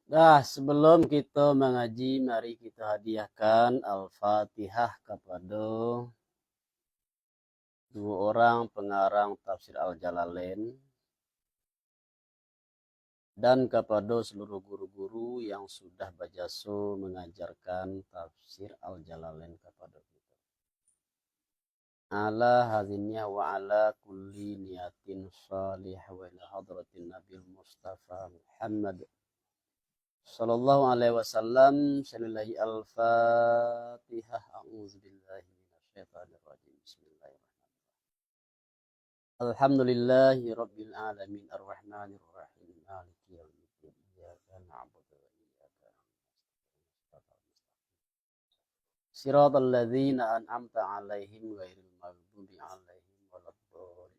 Nah, sebelum kita mengaji, mari kita hadiahkan Al-Fatihah kepada dua orang pengarang tafsir Al-Jalalain dan kepada seluruh guru-guru yang sudah berjasa mengajarkan tafsir Al-Jalalain kepada kita. Ala hadhihi wa ala kulli niyatin salih wa ila hadratin Nabil Mustafa Muhammad sallallahu alaihi wasallam. Salillahi al-Fatihah. A'udzubillahi minasyaitonir rajim. Bismillahirrahmanirrahim. Alhamdulillahi rabbil alamin arrahmanir rahim maliki yaumiddin iyyaka na'budu wa iyyaka nasta'in. Shiratal ladzina an'amta 'alaihim ghairil maghdubi 'alaihim waladdallin.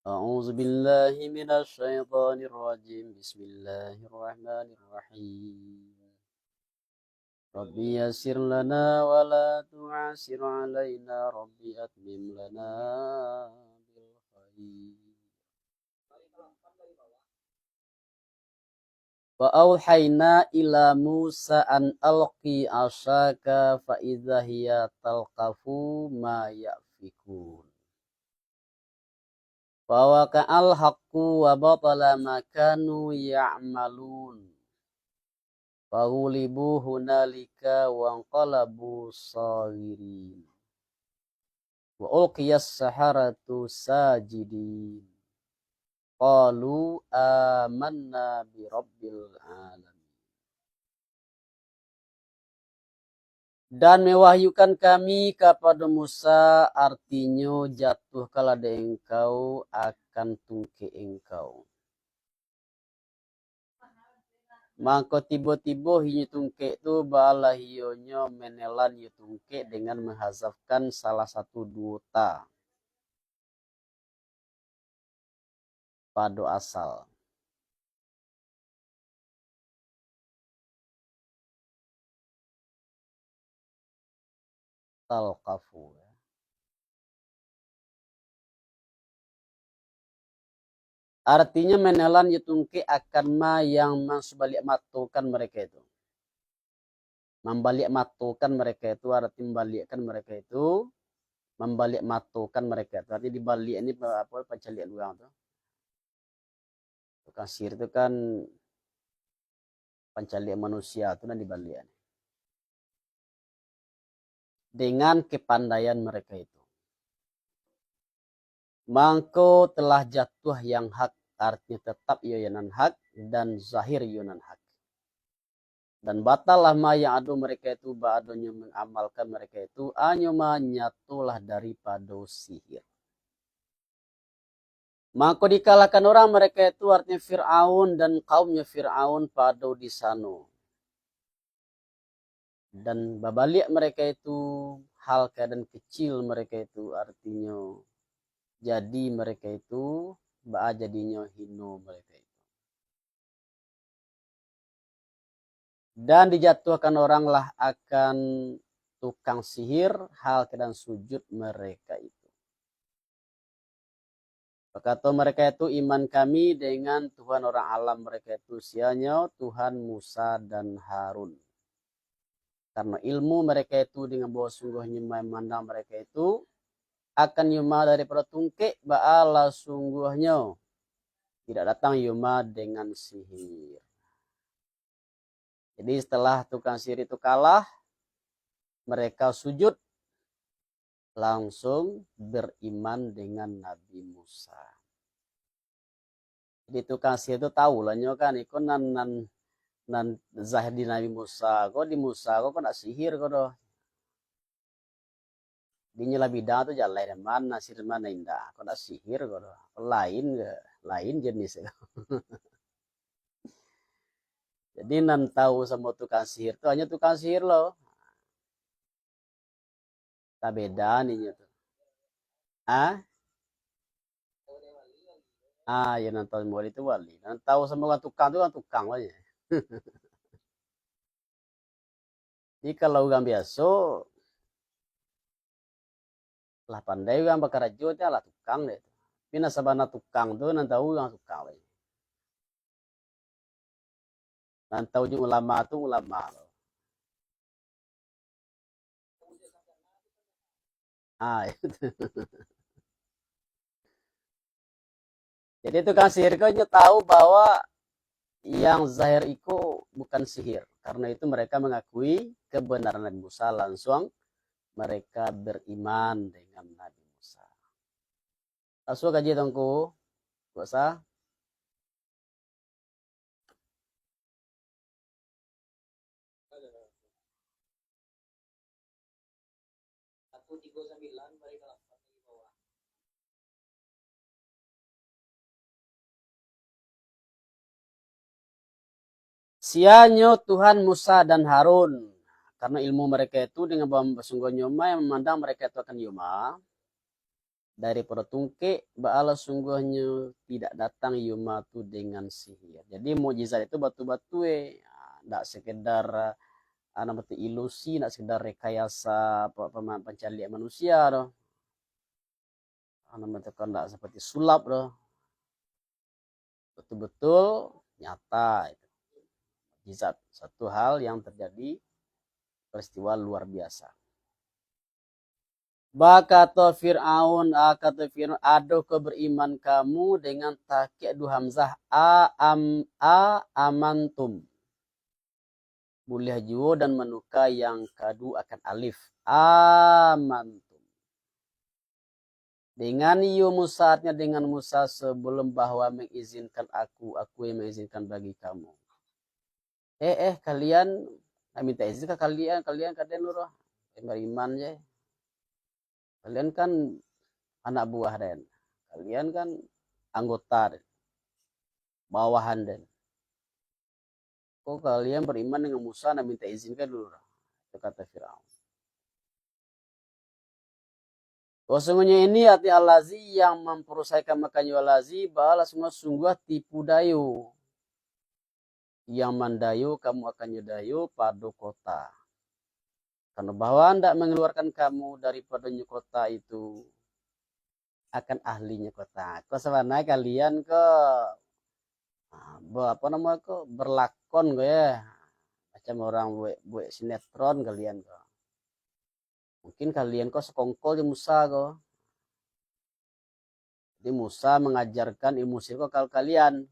أعوذ بالله من الشيطان الرجيم بسم الله الرحمن الرحيم ربي يسر لنا ولا تعسر علينا ربي أتمم لنا بالخير وأوحينا إلى موسى أن ألقي عصاك فإذا هي تلقف ما يأفكون Fawaqa'al haqqu wa batala ma kanu ya'malun. Fahulibu hunalika wa anqalabu sawirin. Wa ulqiyas saharatu sajidin. Qalu amanna bi rabbil alamin. Dan mewahyukan kami kepada Musa, artinya jatuh kalada engkau akan tungke engkau. Maka tiba-tiba hiu tungke itu bala hionya menelan hiu tungke dengan menghazafkan salah satu duta pada asal. Talqafu. Artinya menelan yutungke akan ma yang sebalik matukan mereka itu. Membalik matukan mereka itu arti membalikkan mereka itu. Membalik matukan mereka itu. Artinya dibalik ini apa pencalik luang tuh. Tukang sihir itu kan pencalik manusia itu dan dibalik. Dengan kepandaian mereka itu. Mangko telah jatuh yang hak, artinya tetap yoyanan hak dan zahir yoyanan hak. Dan batallah ma yang adu mereka itu ba'adunya mengamalkan mereka itu anyuma nyatulah daripada sihir. Maka dikalahkan orang mereka itu artinya Fir'aun dan kaumnya Fir'aun pada di sana. Dan babalik mereka itu hal keadaan kecil mereka itu artinya jadi mereka itu ba'a jadinya hino mereka itu. Dan dijatuhkan oranglah akan tukang sihir hal keadaan sujud mereka itu. Kata mereka itu iman kami dengan Tuhan orang alam mereka itu sianya Tuhan Musa dan Harun. Karena ilmu mereka itu dengan bahwa sungguhnya memandang mereka itu akan yuma daripada tungke ba'ala sungguhnya tidak datang yuma dengan sihir. Jadi setelah tukang sihir itu kalah, mereka sujud langsung beriman dengan Nabi Musa. Jadi tukang sihir itu tahu lah kan ikut nan zahir di Nabi Musa. Kok di Musa kok nak sihir kok doh. Dinya lah bidang tu jalan lain mana sihir mana indah. Kok nak sihir kok doh. Lain jenis itu. Jadi nan tahu sama tukang sihir itu hanya tukang sihir loh. Tak beda nih tuh. Ah? Ya nantau wali itu wali. Nantau sama orang tukang itu kan tukang lah ya. Jadi kalau orang biasa lah pandai orang bakar aja itu lah tukang deh. Tapi nasabana tukang tuh nantau orang tukang lah. Nantau juga ulama tuh ulama loh. Itu. Jadi itu kan sihir kau tahu bahwa yang zahir itu bukan sihir. Karena itu mereka mengakui kebenaran Nabi Musa, langsung mereka beriman dengan Nabi Musa. Langsung kaji tongku, kuasa. Sianya Tuhan Musa dan Harun. Karena ilmu mereka itu dengan sungguh nyoma yang memandang mereka itu akan nyoma. Dari tungke, ba'ala sungguhnya tidak datang Yuma itu dengan sihir. Jadi mukjizat itu batu-batu tidak sekedar ilusi, tidak sekedar rekayasa pencarian manusia doh. Tidak seperti sulap doh. Betul-betul nyata itu. Mukjizat, satu hal yang terjadi peristiwa luar biasa. Kata Fir'aun, ado beriman kamu dengan takik du hamzah amantum. Boleh juga dan menuka yang kadu akan alif. Amantum. Dengan Musa-nya dengan Musa sebelum bahwa mengizinkan aku yang mengizinkan bagi kamu. Kalian, minta izin ke kalian nurah. Beriman ya. Kalian kan anak buah dan kalian kan anggota dan bawahan dan kok kalian beriman dengan Musa dan minta izin kan dulu, itu kata Firaun. Sesungguhnya ini hati alazi yang memperusaikan makanya alazi balas semua sungguh tipu dayu yang mandayu kamu akan yudayu pada kota. Karena bahwa hendak mengeluarkan kamu daripada kota itu akan ahlinya kota. Kau sebenarnya kalian ke berlakon gue ya. Macam orang buat sinetron kalian kok. Mungkin kalian kok sekongkol di Musa kok. Jadi Musa mengajarkan ilmu sihir kok kalian.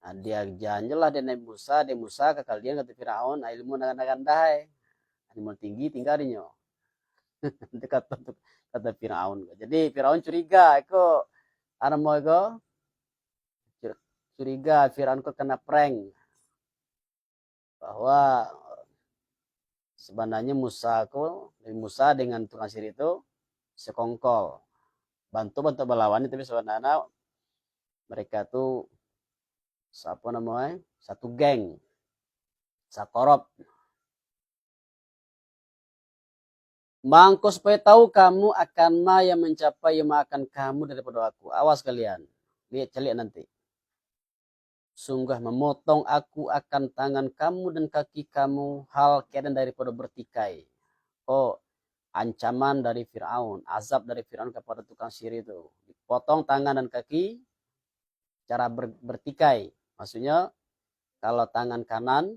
Nah, dia janjilah dengan Musa ke kalian kata Firaun ilmu nagan-nagan ilmu tinggi tinggal dinyo. Itu kata Firaun. Jadi Firaun curiga kok mau kok curiga Firaun kok kena prank bahwa sebenarnya Musa dengan tukang sihir itu sekongkol bantu melawan tapi sebenarnya mereka tuh satu geng sakorop. Mangko supaya tahu kamu akan yang mencapai yang akan kamu daripada aku. Awas kalian. Lihat celiak nanti. Sungguh memotong aku akan tangan kamu dan kaki kamu hal keadaan daripada bertikai. Ancaman dari Firaun, azab dari Firaun kepada tukang sihir itu. Dipotong tangan dan kaki cara bertikai. Maksudnya kalau tangan kanan,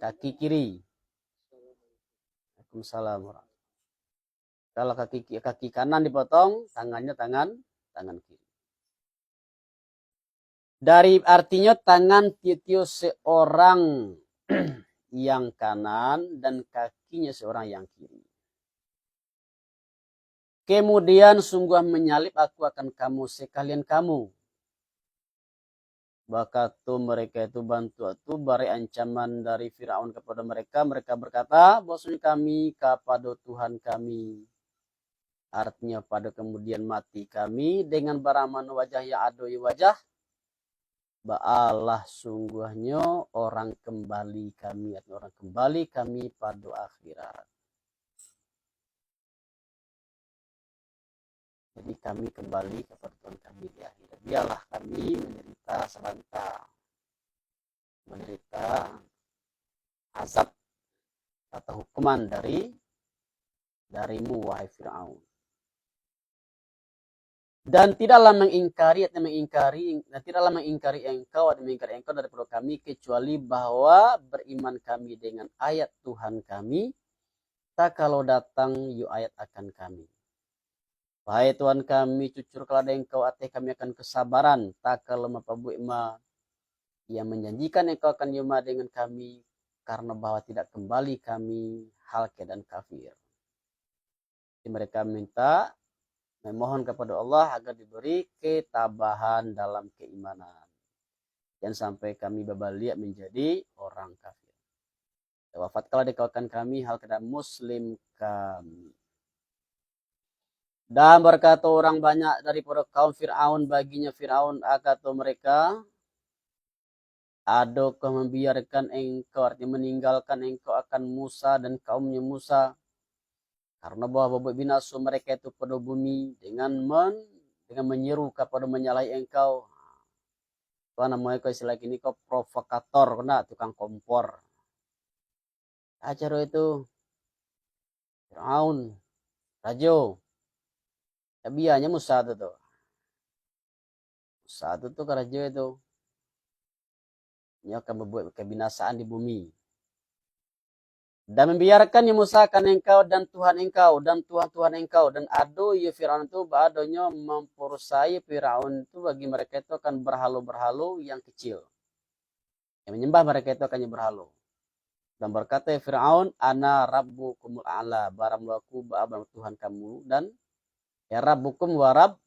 kaki kiri. Waalaikumsalam. Kalau kaki kanan dipotong, tangannya tangan kiri. Dari artinya tangan titio seorang yang kanan dan kakinya seorang yang kiri. Kemudian sungguh menyalip aku akan kamu sekalian kamu. Bakatu mereka itu bantu itu bari ancaman dari Firaun kepada mereka. Mereka berkata, bahwasanya kami kepada Tuhan kami. Artinya pada kemudian mati kami dengan baraman wajah yang adoi wajah. Ba'alah sungguhnya orang kembali kami atau orang kembali kami pada akhirat. Jadi kami kembali kepada Tuhan kami di akhirat. Biarlah kami menderita sebentar, menderita azab atau hukuman darimu wahai Fir'aun. Dan tidaklah mengingkari engkau daripada kami kecuali bahwa beriman kami dengan ayat Tuhan kami, tak kalau datang yu ayat akan kami. Wahai Tuhan kami, cucur kelada engkau ateh kami akan kesabaran, tak kalau mapabuik ma yang menjanjikan engkau akan yuma dengan kami, karena bahwa tidak kembali kami hal keadaan kafir. Jadi mereka memohon kepada Allah agar diberi ketabahan dalam keimanan. Jangan sampai kami babaliak menjadi orang kafir. Wafat kala dikaukan kami hal keadaan muslim kami. Dan berkata orang banyak daripada kaum Fir'aun baginya Fir'aun kata mereka, adakah membiarkan engkau, artinya meninggalkan engkau akan Musa dan kaumnya Musa, karena bahwa binasu mereka itu pada bumi dengan menyeru kepada menyalahi engkau. Apa namanya kau istilah ini, kau provokator, kena tukang kompor. Acara itu Fir'aun, Rajo, tabianya Musa itu tuh. Musa itu tuh Rajo itu. Ini akan membuat kebinasaan di bumi. Dan membiarkan Musa akan engkau dan Tuhan engkau dan Tuhan engkau. Dan ado ya Fir'aun itu badonya mempersai Fir'aun itu bagi mereka itu akan berhalu-berhalu yang kecil. Yang menyembah mereka itu akan berhalu. Dan berkata Fir'aun, ana rabbukumul a'la, baramlaku ba'abang Tuhan kamu, dan ya rabbukum warab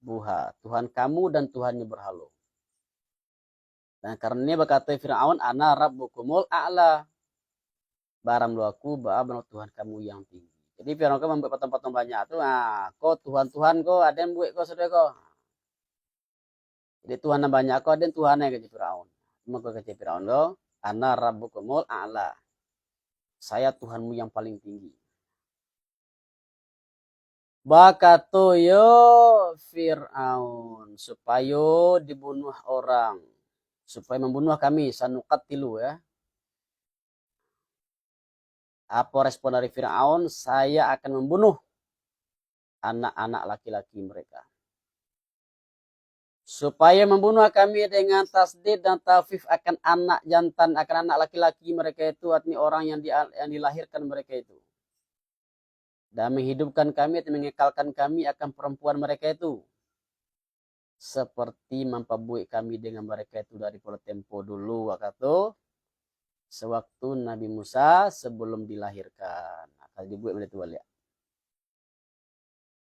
buha, Tuhan kamu dan Tuhannya berhalu. Dan karena ini berkata Fir'aun, ana rabbukumul a'la, baramlaku ba'abang Tuhan kamu yang tinggi. Jadi Fir'aun kan membuat patung-patung banyak tuh. Nah, kok Tuhan-Tuhan kok ada yang buat kok sudah kok. Jadi Tuhan yang banyak kok ada yang Tuhannya kata Fir'aun. Maka kata Fir'aun kok, ana rabbukumul a'la. Saya Tuhanmu yang paling tinggi. Bakato yo Fir'aun supaya dibunuh orang, supaya membunuh kami, sanukatilu ya. Apa respon dari Fir'aun? Saya akan membunuh anak-anak laki-laki mereka. Supaya membunuh kami dengan tasdid dan tafif akan anak jantan, akan anak laki-laki mereka itu, artinya orang yang dilahirkan mereka itu. Dan menghidupkan kami atau mengekalkan kami akan perempuan mereka itu. Seperti memperbuik kami dengan mereka itu dari tempo dulu waktu sewaktu Nabi Musa sebelum dilahirkan. Akan dibuat oleh Tuhan ya.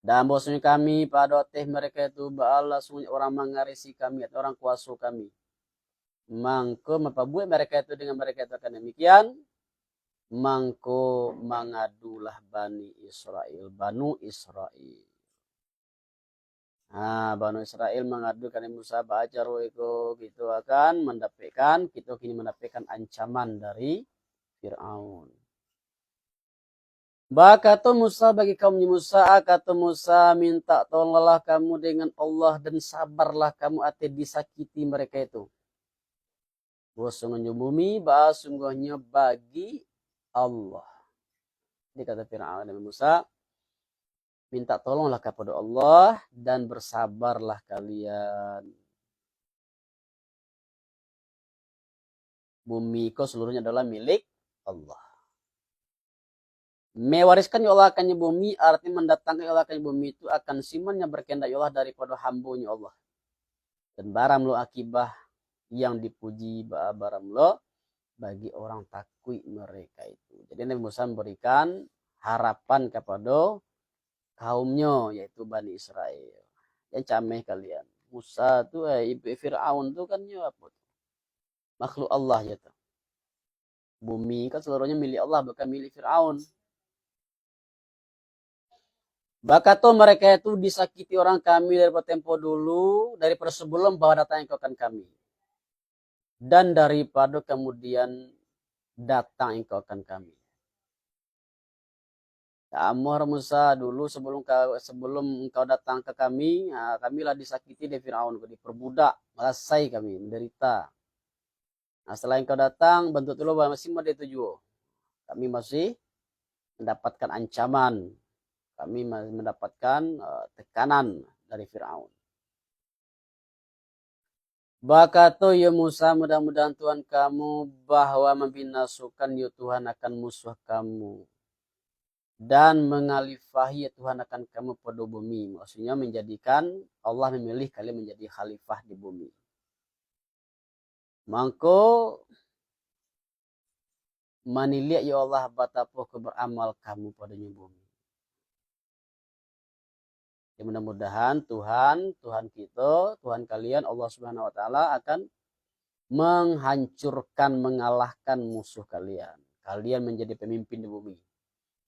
Dan bosnya kami pada teh mereka itu ba'ala sunyi orang mengarisi kami atau orang kuasa kami. Mangko memperbuat mereka itu dengan mereka itu akan demikian. Mangko mengadulah Bani Banu Israel. Nah, Bani Israel mengadukan Musa ba'ajaru itu gitu akan mendapatkan, kita kini mendapatkan ancaman dari Fir'aun. Kata Musa bagi kaum Musa, kata Musa minta tolonglah kamu dengan Allah dan sabarlah kamu ate disakiti mereka itu. Bosongnya bumi, sungguhnya bagi Allah. Ini kata Fir'aun dan Musa, minta tolonglah kepada Allah dan bersabarlah kalian. Bumi kau seluruhnya adalah milik Allah. Mewariskan ya Allah akan bumi, artinya mendatangkan ya Allah akan bumi itu akan simannya berkehendak ya Allah daripada hambanya Allah. Dan baram lo akibah yang dipuji baram lo bagi orang takwi mereka itu. Jadi Nabi Musa memberikan harapan kepada kaumnya yaitu Bani Israel. Yang cameh kalian. Musa tuh ibu Fir'aun tuh kan ya apa? Makhluk Allah ya tuh. Bumi kan seluruhnya milik Allah bukan milik Fir'aun. Bakato mereka itu disakiti orang kami daripada tempo dulu, daripada sebelum bahwa datang engkau akan kami. Dan daripada kemudian datang engkau akan kami. Ta'amur Musa dulu sebelum engkau datang ke kami, kamilah disakiti di Firaun, diperbudak, melasai kami, menderita. Nah, setelah engkau datang, bentuk dulu masih mau dituju. Kami masih mendapatkan ancaman, kami masih mendapatkan tekanan dari Firaun. Bakato ya Musa, mudah-mudahan Tuhan kamu bahwa membinasukan ya Tuhan akan musuh kamu. Dan mengalifahi ya Tuhan akan kamu pada bumi. Maksudnya menjadikan Allah memilih kalian menjadi khalifah di bumi. Mangko manilia ya Allah batapo ke beramal kamu pada bumi. Ya, mudah-mudahan Tuhan kita, Tuhan kalian Allah Subhanahu wa taala akan menghancurkan, mengalahkan musuh kalian. Kalian menjadi pemimpin di bumi.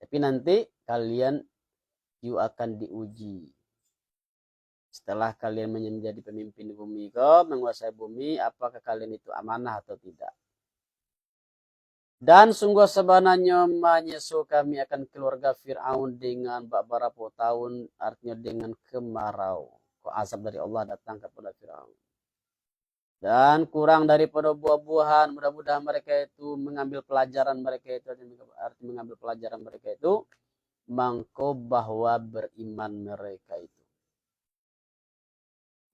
Tapi nanti kalian akan diuji. Setelah kalian menjadi pemimpin di bumi, menguasai bumi, apakah kalian itu amanah atau tidak? Dan sungguh sebenarnya menyesu kami akan keluarga Fir'aun dengan beberapa tahun, artinya dengan kemarau. Azab dari Allah datang kepada Fir'aun. Dan kurang daripada buah-buahan, mudah-mudahan mereka itu mengambil pelajaran mereka itu, arti mengambil pelajaran mereka itu, mangko bahwa beriman mereka itu.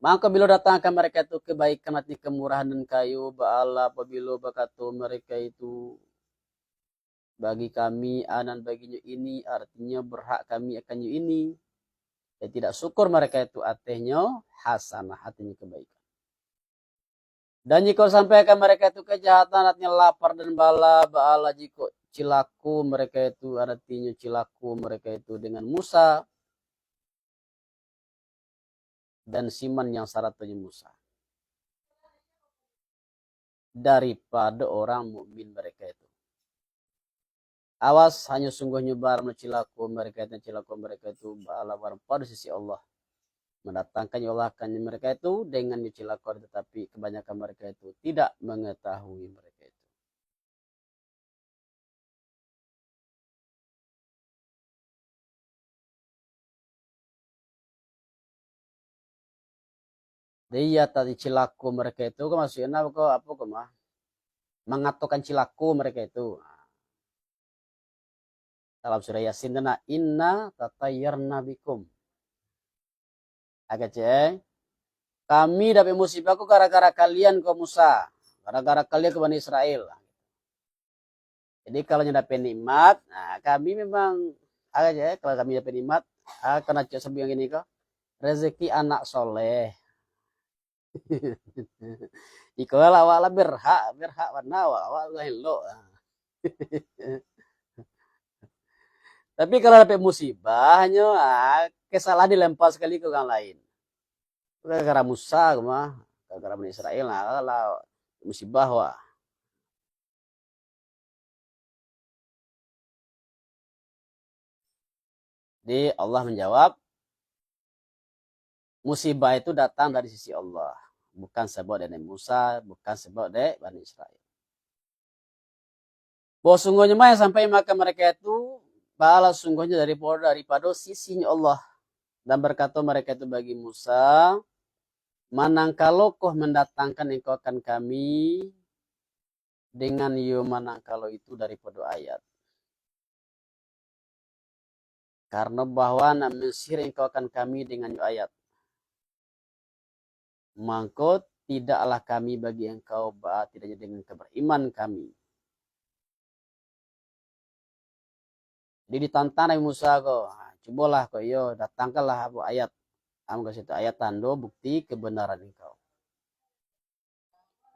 Maka bila datangkan mereka itu kebaikan hati kemurahan dan kayu, ba'ala apabila bakatu mereka itu bagi kami anan baginya ini, artinya berhak kami akan ini. Dan tidak syukur mereka itu artinya hasanah, artinya kebaikan. Dan jika sampaikan mereka itu kejahatan, artinya lapar dan bala jika cilaku mereka itu, artinya cilaku mereka itu dengan Musa dan Siman yang syaratnya Musa. Daripada orang mukmin mereka itu. Awas hanya sungguhnya barang cilaku mereka itu bala barang pada sisi Allah. Mendatangkan Allah akan mereka itu dengan cilaku, tetapi kebanyakan mereka itu tidak mengetahui mereka itu. Dia tadi cilaku mereka itu maksudnya apa mah? Mengatakan cilaku mereka itu. Dalam surah Yasin dana inna tatayyarna bikum. Agak ceng. Kami dapat musibahku gara-gara kalian ke Musa. Gara-gara kalian ke Bani Israel. Jadi kalau dapat nikmat, nah kami memang aja kalau kami dapat nikmat, kena sebelum ini kok rezeki anak soleh. Ikalah awala berhak warna awal hello. Tapi kalau dapat musibah, hanya kesalahan dilempar sekali ke orang lain. Gara-gara Musa, gara-gara Bani Israel, nah kalau musibah wah. Jadi Allah menjawab, musibah itu datang dari sisi Allah. Bukan sebab dari Musa, bukan sebab dari Bani Israel. Bahwa sungguhnya yang sampai maka mereka itu balas sungguhnya daripada sisinya Allah. Dan berkata mereka itu bagi Musa, manangkalo koh mendatangkan engkau akan kami dengan manangkalo itu daripada ayat. Karena bahwa Mesir engkau akan kami dengan ayat. Maka tidaklah kami bagi engkau tidaknya dengan keberiman kami. Jadi ditantang Nabi Musa kok, cobalah kok yo datangkanlah abu ayat. Kamu kasih itu ayat tanda bukti kebenaran engkau.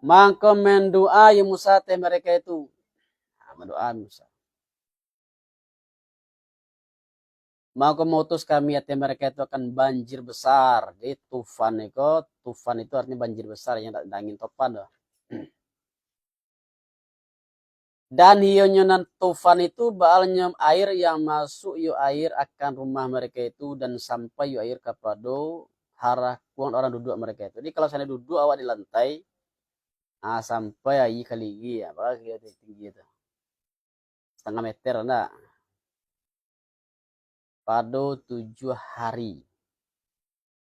Maka mendoa ya Musa teh mereka itu. Mendoa Musa. Maka mengutus kami ya mereka itu akan banjir besar. Jadi tufan itu artinya banjir besar yang angin topan dah. Dan hionyonan tufan itu baalnya air yang masuk air akan rumah mereka itu dan sampai air kepada harakuan orang duduk mereka itu. Jadi kalau sana duduk awak di lantai, sampai air kali ya, apa tinggi itu 1,5 meter enggak. pada 7 hari.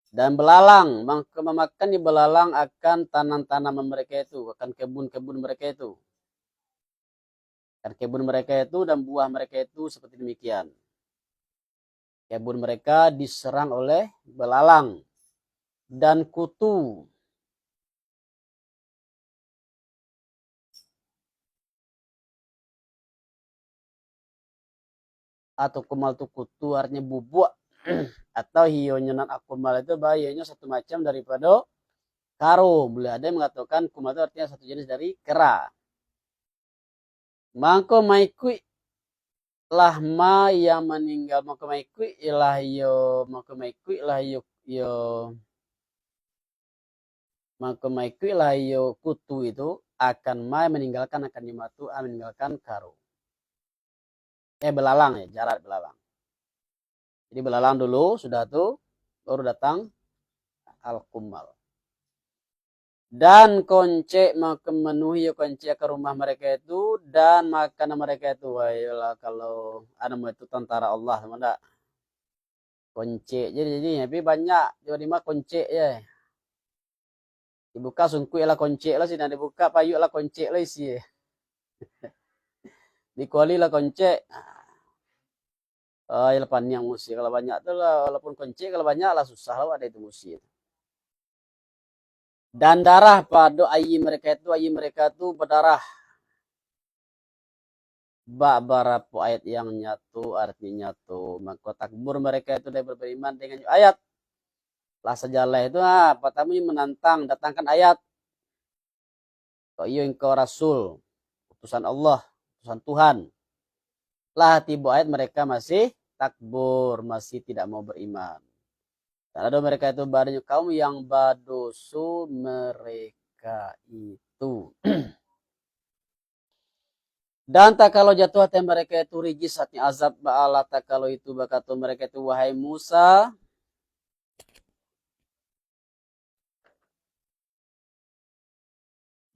Dan belalang, memakan di belalang akan tanam-tanaman mereka itu, akan kebun-kebun mereka itu. Dan kebun mereka itu dan buah mereka itu seperti demikian. Kebun mereka diserang oleh belalang dan kutu. Atau kumal itu kutu artinya bubuk. Atau hionya non akumal itu bahayanya satu macam daripada karo. Boleh ada yang mengatakan kumal itu artinya satu jenis dari kera. Mangko maikui lah ma yang meninggal mangko maikui ilah yo mangko maikui lah yo mangko maikui lah yo kutu itu akan meninggalkan akan dimatu meninggalkan karo. Belalang ya, jarak belalang. Jadi belalang dulu sudah tuh baru datang al-kumal. Dan konce memenuhi konce ke rumah mereka itu dan makanan mereka itu. Wayolah kalau ada itu tentara Allah mana konce. Jadi tapi banyak tiba-tiba konce ya. Dibuka sungkuy lah konce lah sih, dibuka payuk lah konce lah isi. Dikuali lah konce. Ya lepan yang musi kalau banyak tuh lah walaupun konce kalau banyak lah susah lah ada itu musi. Dan darah pada ayi mereka itu berdarah. Beberapa ayat yang nyatu artinya tuh maka takbur mereka itu dari beriman dengan ayat lah sejalah itu pertama menantang datangkan ayat kok iyo engkau rasul utusan Allah utusan Tuhan lah tiba ayat mereka masih takbur masih tidak mau beriman dan ada mereka itu badannya kaum yang badosu mereka itu. Dan tak kalau jatuh hati mereka itu rijis hati azab ba'ala tak kalau itu bakatu mereka itu wahai Musa.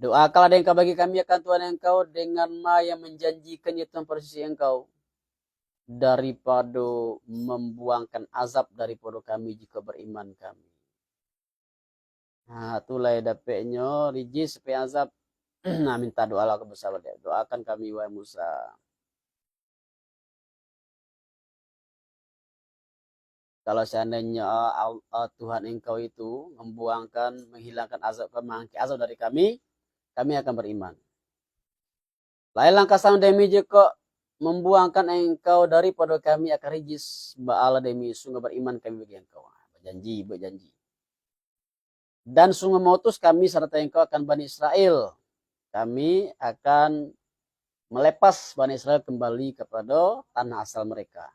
Doakanlah ada engkau bagi kami akan Tuhan engkau dengan ma yang menjanjikan itu posisi engkau. Daripada membuangkan azab daripada kami jika beriman kami. Nah itulah dapetnya rijis supaya azab. Nah minta doa lah kebesaran dia. Doakan kami wahai Musa. Kalau seandainya Tuhan engkau itu membuangkan, menghilangkan azab, mengangkat azab dari kami akan beriman. Lain langkah sang demi jika membuangkan engkau daripada kami akan rijis ba'ala demi sungguh beriman kami bagi engkau. Berjanji. Dan sungguh mengutus kami serta engkau akan Bani Israel. Kami akan melepas Bani Israel kembali kepada tanah asal mereka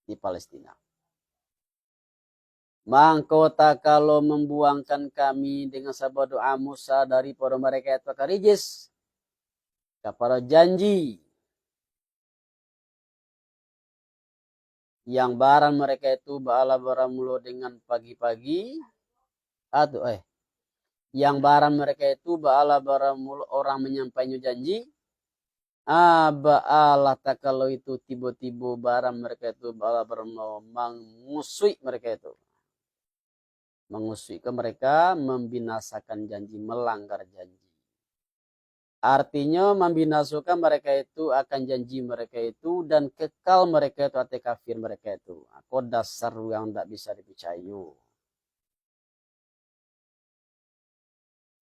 di Palestina. Mangkota kalau membuangkan kami dengan sabda doa Musa daripada mereka itu akan rijis kepada janji yang barang mereka itu ba'ala barang mulu dengan pagi-pagi atau yang barang mereka itu ba'ala barang mulu orang menyampaikan janji ba'ala tak kalau itu tiba-tiba barang mereka itu ba'ala barang mengusui mereka itu mengusui ke mereka membinasakan janji melanggar janji. Artinya membinasakan mereka itu akan janji mereka itu dan kekal mereka itu atau kafir mereka itu. Aku dasar yang tidak bisa dipercaya.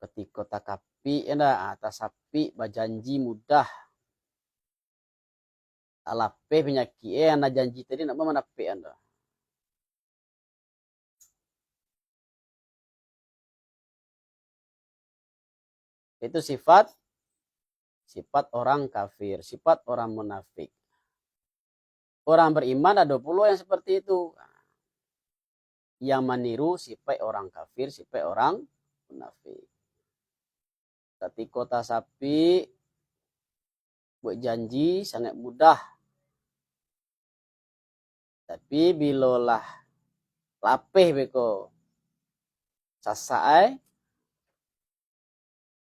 Ketika takapi atas sapi berjanji mudah. Alape penyakit anda janji tadi nak menape anda. Itu sifat orang kafir, sifat orang munafik. Orang beriman ada pula yang seperti itu. Yang meniru sifat orang kafir, sifat orang munafik. Ketika kota sapi buat janji sangat mudah. Tapi bilolah lapeh beko sasae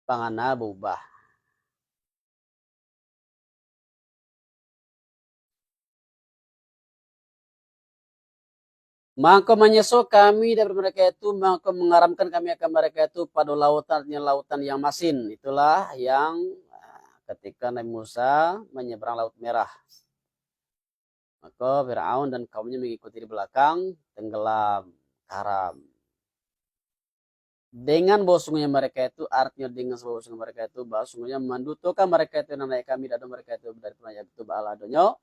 pangana berubah. Maka menyesal kami dari mereka itu, maka mengaramkan kami akan mereka itu pada lautan yang masin. Itulah yang ketika Nabi Musa menyeberang Laut Merah. Maka Fir'aun dan kaumnya mengikuti di belakang, tenggelam, karam. Dengan bau sungguhnya mereka itu, artinya dengan bau sungguh mereka itu, bau sungguhnya mendutukan mereka itu, naik kami, dan mereka itu dari penanya itu ba'ala adonyo.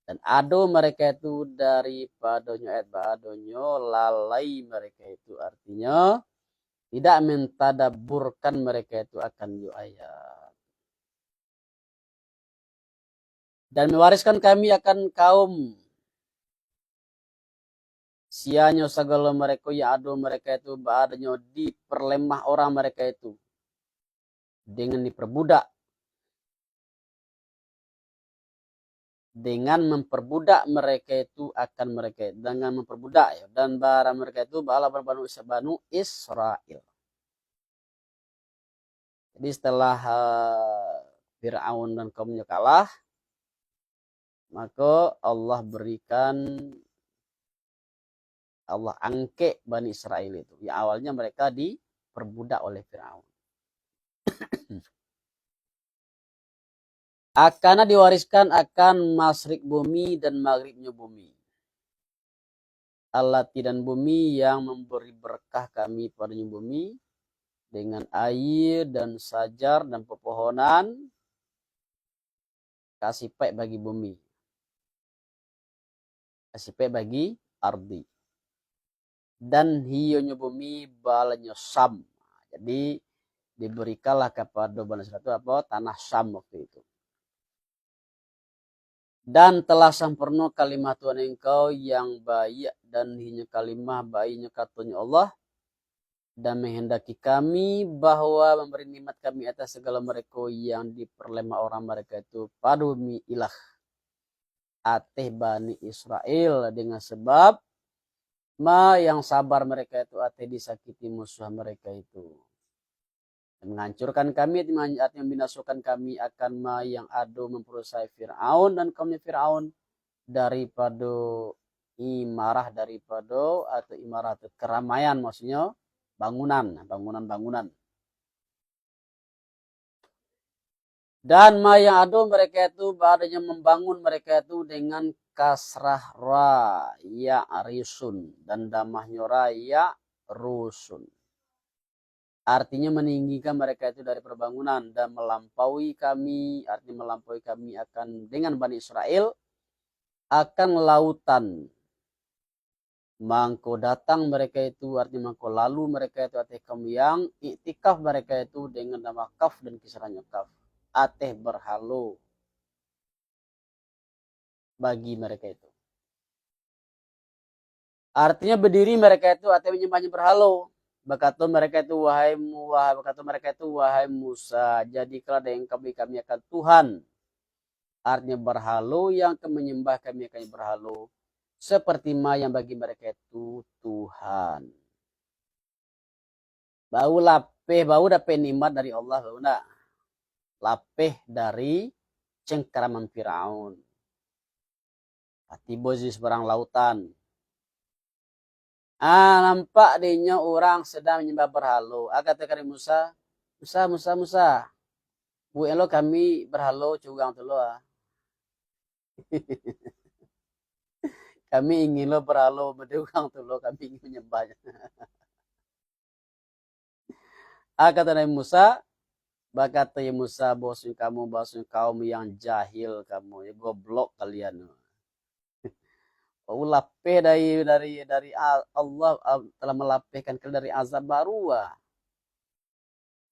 Dan ado mereka itu daripadanya ayat ba'adonyo, lalai mereka itu, artinya tidak mentadaburkan mereka itu akan ayat. Dan mewariskan kami akan kaum sianya segala mereka ya ado mereka itu ba'adonyo diperlemah orang mereka itu dengan diperbudak, dengan memperbudak mereka itu akan mereka dengan memperbudak ya, dan barang mereka itu bala berbanu Israel. Jadi setelah Fir'aun dan kaumnya kalah, maka Allah angke Bani Israel itu. Ya awalnya mereka diperbudak oleh Fir'aun. Akan diwariskan akan masyrik bumi dan maghribnya bumi. Allati dan bumi yang memberi berkah kami padanya bumi dengan air dan sajar dan pepohonan, kasih pek bagi bumi, kasih pek bagi ardi, dan hionya bumi balanya Sam. Jadi diberikanlah kepada Bani Israel itu apa? Tanah Sam waktu itu. Dan telah sempurna kalimat Tuhan engkau yang baik, dan hanya kalimah baiknya katanya Allah, dan menghendaki kami bahwa memberi nikmat kami atas segala mereka yang diperlemah orang mereka itu padumi ilah ateh Bani Israel, dengan sebab yang sabar mereka itu ateh disakiti musuh mereka itu. Menghancurkan kami, artinya membinasakan kami akan yang ado memperusai Fir'aun dan kaumnya Fir'aun daripada imarah atau keramaian, maksudnya bangunan. Dan yang ado mereka itu badannya membangun mereka itu dengan kasrah ra ya risun dan damahnya ra ya rusun. Artinya meninggikan mereka itu dari perbangunan dan melampaui kami akan dengan Bani Israel akan lautan. Mangko datang mereka itu, artinya mangko lalu mereka itu ateh kamu yang iktikaf mereka itu dengan nama kaf dan kisarannya kaf. Ateh berhalu bagi mereka itu. Artinya berdiri mereka itu ateh menyembahnya berhalu. Berkata mereka itu wahai Musa, jadikanlah dengan kami akan Tuhan. Artinya berhalu yang menyembah kami akan berhalu seperti yang bagi mereka itu Tuhan. Bau dapet nikmat dari Allah, bau nak lapeh dari cengkeraman Firaun. Tiba di seberang lautan. Nampak dinya orang sedang menyembah berhalu. Kata kari Musa, Bu elo kami berhalu cugang tu lo. Kami ingin lo berhalu berdugang tu lo, kami ingin menyembahnya. Kata Nabi Musa, berkata ya Musa, bosun kaum yang jahil kamu, ya goblok kalian. Lapeh dari Allah telah melapehkan kalian dari azab baru.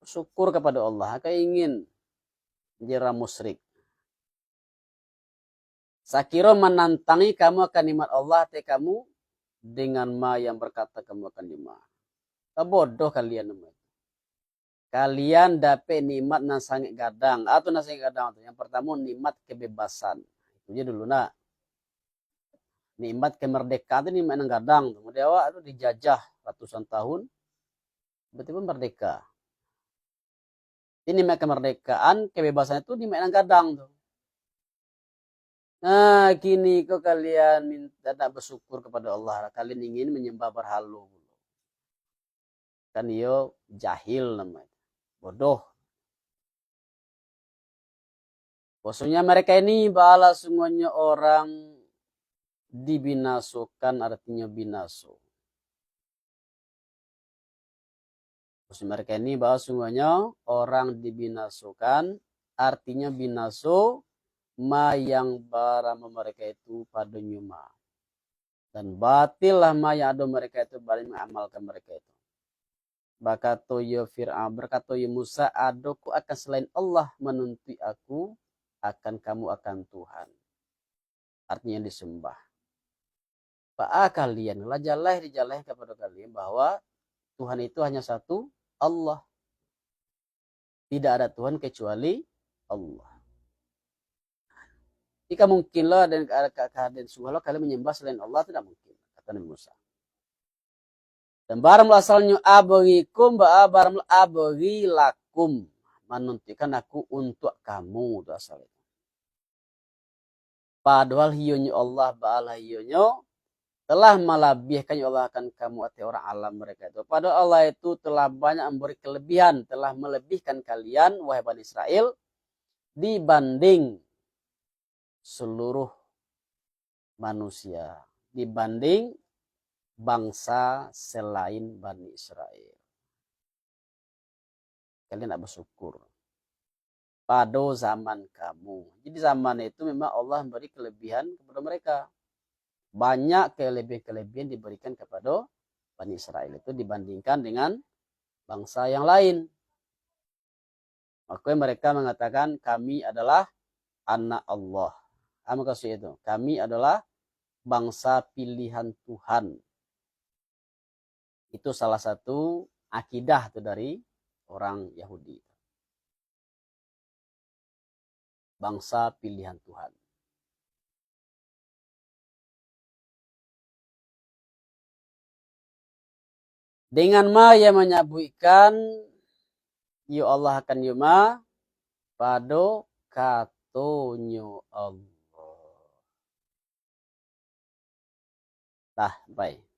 Syukur kepada Allah. Kau ingin menjadi musyrik. Sakira menantangi kamu akan nikmat Allah, kamu dengan yang berkata kamu akan nikmat. Bodoh kalian. Kalian dapat nikmat nasangit gadang. Atau nasangit gadang. Yang pertama nikmat kebebasan. Itu aja dulu nak. Nikmat kemerdekaan itu nikmat yang gadang. Kemudian awak itu dijajah ratusan tahun. Berarti pun merdeka. Ini nikmat kemerdekaan, kebebasan itu nikmat yang gadang tuh. Nah, kini kok kalian minta tak bersyukur kepada Allah. Kalian ingin menyembah berhala. Kan yo jahil namanya. Bodoh. Maksudnya mereka ini bala semuanya orang dibinasokan artinya binaso. Maksud mereka ini bahwa semuanya orang dibinasokan artinya binaso ma yang barama mereka itu pada nyuma. Dan batillah ma yang ada mereka itu balik mengamalkan mereka itu. Bakato ya Fir'aun berkata ya Musa adoku akan selain Allah menuntut aku akan kamu akan Tuhan. Artinya disembah. Pak kalian lajalah dijalah kepada kalian bahwa Tuhan itu hanya satu Allah. Tidak ada Tuhan kecuali Allah. Jika mungkinlah dan keadaan sungguh kalian menyembah selain Allah tidak mungkin kata Nabi Musa. Dan barang asalnya abarikum barang abari lakum menuntikan aku untuk kamu itu asalnya. Padahal hiyonyo Allah ba'ala hiyonyo telah melebihkan Allah akan kamu atau orang alam mereka itu. Padahal Allah itu telah banyak memberi kelebihan, telah melebihkan kalian wahai Bani Israel dibanding seluruh manusia, dibanding bangsa selain Bani Israel. Kalian tidak bersyukur pada zaman kamu. Jadi zaman itu memang Allah memberi kelebihan kepada mereka. Banyak kelebihan-kelebihan diberikan kepada Bani Israel itu dibandingkan dengan bangsa yang lain. Maka mereka mengatakan kami adalah anak Allah. Apa maksud itu? Kami adalah bangsa pilihan Tuhan. Itu salah satu akidah itu dari orang Yahudi. Bangsa pilihan Tuhan. Dengan ma yang menyebutkan ya Allah akan yuma pada katonyo Allah. Baik.